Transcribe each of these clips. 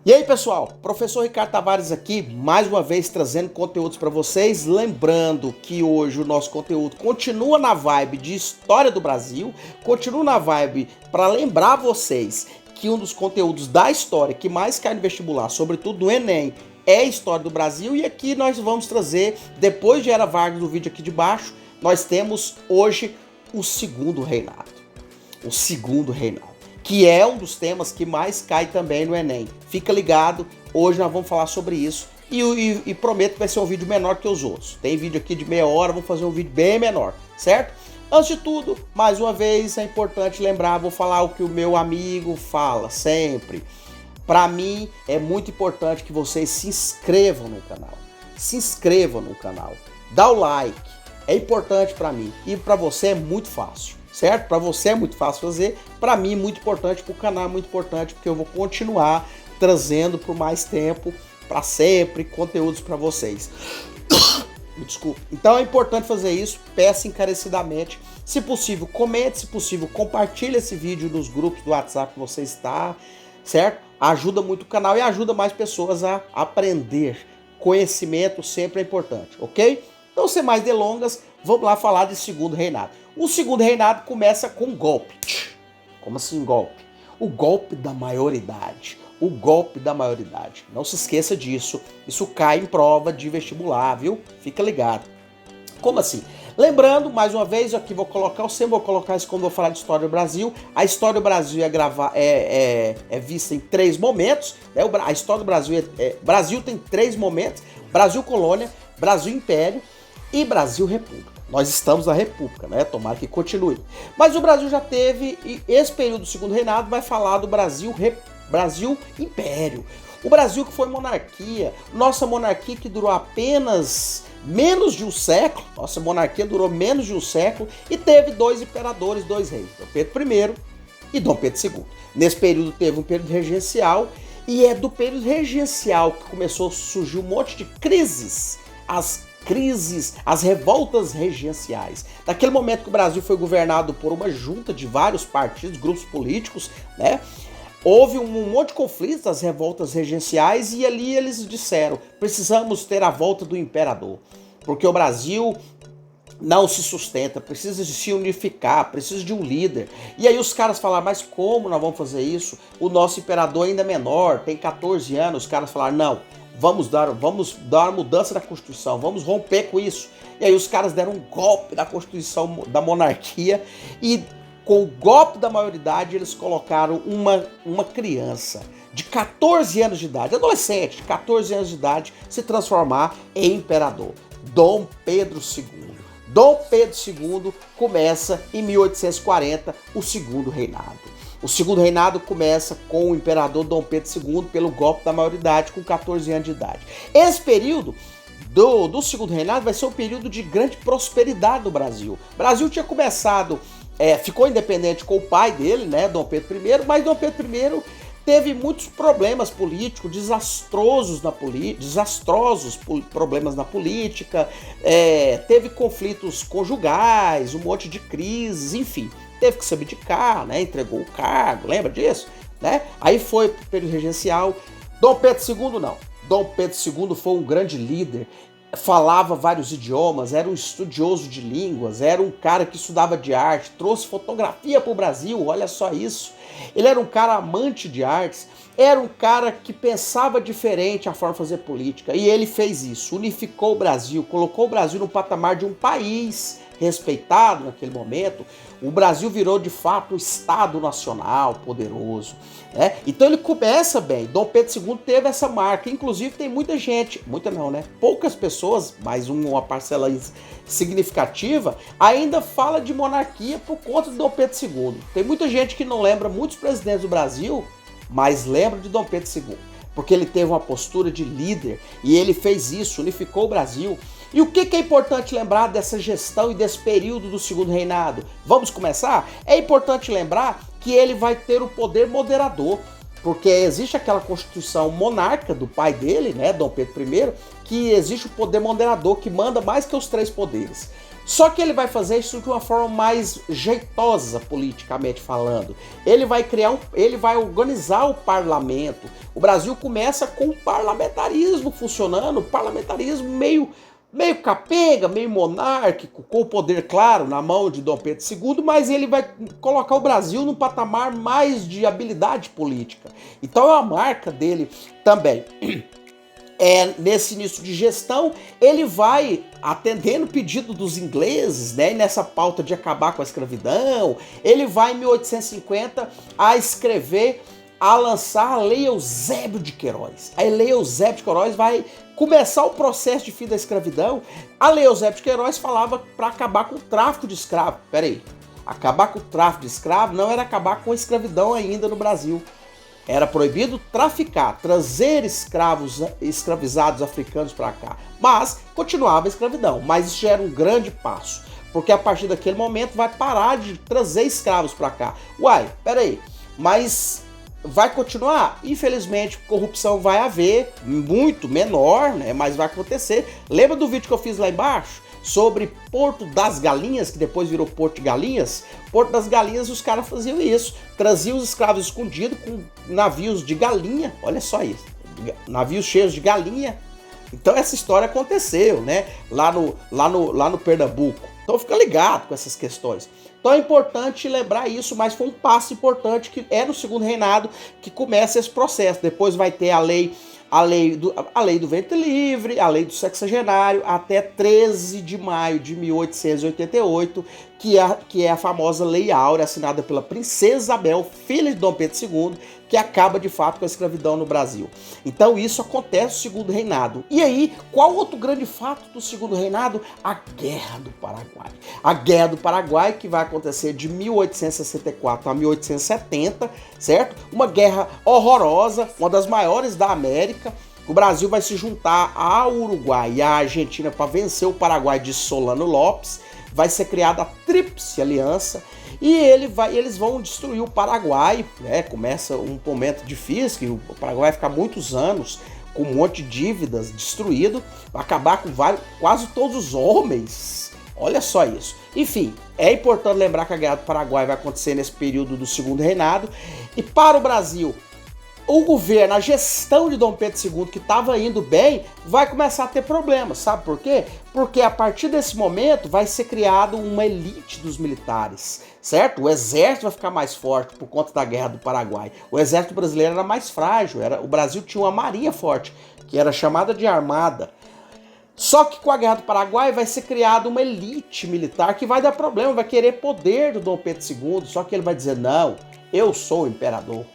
E aí pessoal, professor Ricardo Tavares aqui, mais uma vez trazendo conteúdos para vocês, lembrando que hoje o nosso conteúdo continua na vibe de história do Brasil, continua na vibe para lembrar vocês que um dos conteúdos da história que mais cai no vestibular, sobretudo no Enem, é a história do Brasil, e aqui nós vamos trazer, depois de Era Vargas do vídeo aqui de baixo, nós temos hoje o segundo reinado. O segundo reinado, que é um dos temas que mais cai também no Enem. Fica ligado, hoje nós vamos falar sobre isso e prometo que vai ser um vídeo menor que os outros. Tem vídeo aqui de meia hora, vamos fazer um vídeo bem menor, certo? Antes de tudo, mais uma vez, é importante lembrar, vou falar o que o meu amigo fala sempre. Para mim, é muito importante que vocês se inscrevam no canal. Se inscrevam no canal, dá o like, é importante para mim e para você é muito fácil. Certo? Para você é muito fácil fazer, para mim é muito importante, para o canal é muito importante, porque eu vou continuar trazendo por mais tempo, para sempre, conteúdos para vocês. Me desculpe. Então é importante fazer isso, peço encarecidamente. Se possível, comente, se possível, compartilhe esse vídeo nos grupos do WhatsApp que você está, certo? Ajuda muito o canal e ajuda mais pessoas a aprender. Conhecimento sempre é importante, ok? Então, sem mais delongas, vamos lá falar de segundo reinado. O segundo reinado começa com um golpe. Como assim golpe? O golpe da maioridade. O golpe da maioridade. Não se esqueça disso. Isso cai em prova de vestibular, viu? Fica ligado. Como assim? Lembrando, mais uma vez, aqui vou colocar, eu sempre vou colocar isso quando vou falar de história do Brasil. A história do Brasil é vista em três momentos. Né? A história do Brasil Brasil tem três momentos: Brasil Colônia, Brasil Império e Brasil República. Nós estamos na República, né? Tomara que continue. Mas o Brasil já teve, e esse período do segundo reinado vai falar do Brasil Império. O Brasil que foi monarquia, nossa monarquia que durou apenas menos de um século, nossa monarquia durou menos de um século e teve dois imperadores, dois reis, Dom Pedro I e Dom Pedro II. Nesse período teve um período regencial e é do período regencial que começou a surgir um monte de crises, as revoltas regenciais. Naquele momento que o Brasil foi governado por uma junta de vários partidos, grupos políticos, né? Houve um monte de conflitos, as revoltas regenciais, e ali eles disseram: precisamos ter a volta do imperador, porque o Brasil não se sustenta, precisa de se unificar, precisa de um líder. E aí os caras falaram: mas como nós vamos fazer isso? O nosso imperador ainda é menor, tem 14 anos. Os caras falaram: não, vamos dar uma mudança da Constituição, vamos romper com isso. E aí os caras deram um golpe da Constituição da monarquia e com o golpe da maioridade eles colocaram uma criança de 14 anos de idade, adolescente de 14 anos de idade, se transformar em imperador, Dom Pedro II. Dom Pedro II começa em 1840 o segundo reinado. O segundo reinado começa com o imperador Dom Pedro II pelo golpe da maioridade com 14 anos de idade. Esse período do segundo reinado vai ser um período de grande prosperidade no Brasil. O Brasil tinha começado, ficou independente com o pai dele, né, Dom Pedro I, mas Dom Pedro I teve muitos problemas políticos, desastrosos problemas na política, teve conflitos conjugais, um monte de crises, enfim. Teve que se abdicar, né? Entregou o cargo, lembra disso? Né? Aí foi para o período regencial. Dom Pedro II não. Dom Pedro II foi um grande líder, falava vários idiomas, era um estudioso de línguas, era um cara que estudava de arte, trouxe fotografia para o Brasil, olha só isso. Ele era um cara amante de artes, era um cara que pensava diferente a forma de fazer política, e ele fez isso, unificou o Brasil, colocou o Brasil no patamar de um país respeitado naquele momento. O Brasil virou de fato um Estado nacional poderoso, né? Então ele começa bem. Dom Pedro II teve essa marca, inclusive tem muita gente, muita não, né? Poucas pessoas, mas uma parcela significativa, ainda fala de monarquia por conta de Dom Pedro II. Tem muita gente que não lembra muitos presidentes do Brasil, mas lembra de Dom Pedro II, porque ele teve uma postura de líder e ele fez isso, unificou o Brasil. E o que é importante lembrar dessa gestão e desse período do segundo reinado? Vamos começar? É importante lembrar que ele vai ter o poder moderador, porque existe aquela constituição monarca do pai dele, né, Dom Pedro I, que existe o poder moderador, que manda mais que os três poderes. Só que ele vai fazer isso de uma forma mais jeitosa, politicamente falando. Ele vai organizar o parlamento. O Brasil começa com o parlamentarismo funcionando, o parlamentarismo meio capenga, meio monárquico, com o poder, claro, na mão de Dom Pedro II, mas ele vai colocar o Brasil num patamar mais de habilidade política. Então é uma marca dele também. Nesse início de gestão, ele vai atendendo o pedido dos ingleses, né, nessa pauta de acabar com a escravidão. Ele vai, em 1850, a lançar a Lei Eusébio de Queiroz. A Lei Eusébio de Queiroz vai começar o processo de fim da escravidão. A Lei Eusébio de Queiroz falava para acabar com o tráfico de escravos. Peraí, acabar com o tráfico de escravos não era acabar com a escravidão ainda no Brasil. Era proibido traficar, trazer escravizados africanos para cá. Mas continuava a escravidão. Mas isso já era um grande passo. Porque a partir daquele momento vai parar de trazer escravos para cá. Uai, peraí, mas vai continuar? Infelizmente, corrupção vai haver, muito menor, né? Mas vai acontecer. Lembra do vídeo que eu fiz lá embaixo? Sobre Porto das Galinhas, que depois virou Porto de Galinhas? Porto das Galinhas, os caras faziam isso. Traziam os escravos escondidos com navios de galinha. Olha só isso. Navios cheios de galinha. Então essa história aconteceu, né? Lá no Pernambuco. Então fica ligado com essas questões. Então é importante lembrar isso, mas foi um passo importante que é no segundo reinado que começa esse processo. Depois vai ter a lei do ventre livre, a lei do sexagenário, até 13 de maio de 1888, que é a famosa Lei Áurea, assinada pela Princesa Isabel, filha de Dom Pedro II, que acaba de fato com a escravidão no Brasil. Então isso acontece no segundo reinado. E aí, qual outro grande fato do segundo reinado? A Guerra do Paraguai. A Guerra do Paraguai, que vai acontecer de 1864 a 1870, certo? Uma guerra horrorosa, uma das maiores da América. O Brasil vai se juntar ao Uruguai e à Argentina para vencer o Paraguai de Solano Lopes. Vai ser criada a Tríplice Aliança e eles vão destruir o Paraguai, né? Começa um momento difícil, que o Paraguai vai ficar muitos anos com um monte de dívidas, destruído, vai acabar com quase todos os homens. Olha só isso. Enfim, é importante lembrar que a Guerra do Paraguai vai acontecer nesse período do segundo reinado. E para o Brasil, o governo, a gestão de Dom Pedro II, que estava indo bem, vai começar a ter problemas. Sabe por quê? Porque a partir desse momento vai ser criado uma elite dos militares, certo? O exército vai ficar mais forte por conta da Guerra do Paraguai. O exército brasileiro era mais frágil, o Brasil tinha uma marinha forte, que era chamada de Armada. Só que com a Guerra do Paraguai vai ser criada uma elite militar que vai dar problema, vai querer poder do Dom Pedro II, só que ele vai dizer, não, eu sou o imperador.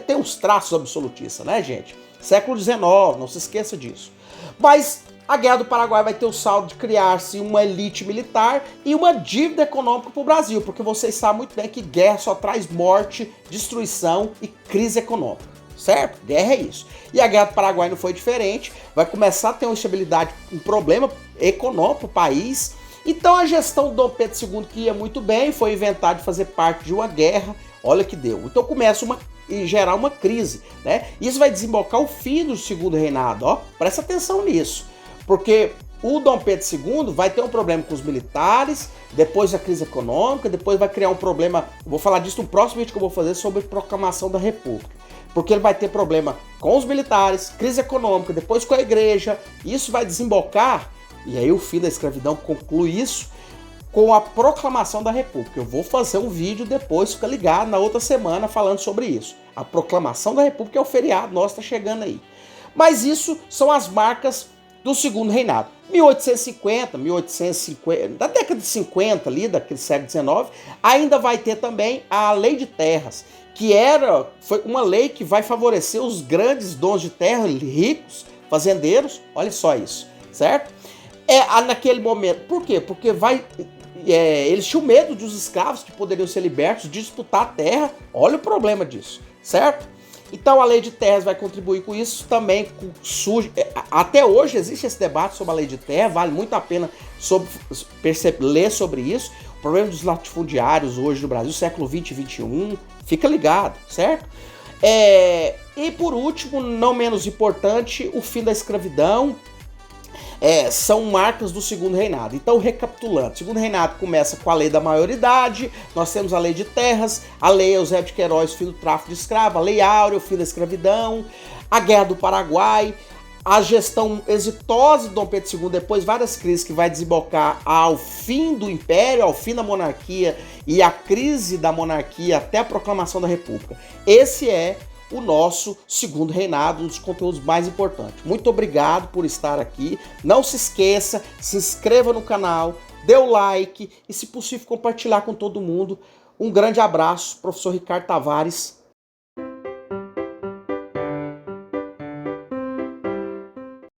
Tem uns traços absolutistas, né, gente? Século XIX, não se esqueça disso. Mas a Guerra do Paraguai vai ter o saldo de criar-se uma elite militar e uma dívida econômica para o Brasil, porque vocês sabem muito bem que guerra só traz morte, destruição e crise econômica, certo? Guerra é isso. E a Guerra do Paraguai não foi diferente, vai começar a ter uma instabilidade, um problema econômico para o país. Então a gestão do Dom Pedro II, que ia muito bem, foi inventar de fazer parte de uma guerra. Olha que deu. Então começa gerar uma crise, né? Isso vai desembocar o fim do segundo reinado, ó. Presta atenção nisso, porque o Dom Pedro II vai ter um problema com os militares, depois a crise econômica, depois vai criar um problema, vou falar disso no próximo vídeo que eu vou fazer sobre a proclamação da República, porque ele vai ter problema com os militares, crise econômica, depois com a igreja, isso vai desembocar, e aí o fim da escravidão conclui isso, com a proclamação da República. Eu vou fazer um vídeo depois, fica ligado, na outra semana falando sobre isso. A proclamação da República é o feriado, nosso tá chegando aí. Mas isso são as marcas do segundo reinado. 1850, da década de 50 ali, daquele século XIX, ainda vai ter também a Lei de Terras, que foi uma lei que vai favorecer os grandes donos de terra, ricos, fazendeiros, olha só isso, certo? Naquele momento, por quê? Porque eles tinham medo dos escravos que poderiam ser libertos, de disputar a terra. Olha o problema disso, certo? Então a lei de terras vai contribuir com isso também. Até hoje existe esse debate sobre a lei de terra, vale muito a pena ler sobre isso. O problema dos latifundiários hoje no Brasil, século 20 e 21, fica ligado, certo? E por último, não menos importante, o fim da escravidão. são marcas do segundo reinado. Então, recapitulando, o segundo reinado começa com a lei da maioridade, nós temos a lei de terras, a lei Eusébio de Queiroz, fim do tráfico de escravo, a lei Áurea, o fim da escravidão, a guerra do Paraguai, a gestão exitosa de Dom Pedro II, depois várias crises que vai desembocar ao fim do Império, ao fim da monarquia e a crise da monarquia até a proclamação da República. Esse é o nosso segundo reinado, um dos conteúdos mais importantes. Muito obrigado por estar aqui. Não se esqueça, se inscreva no canal, dê o like e, se possível, compartilhar com todo mundo. Um grande abraço, professor Ricardo Tavares.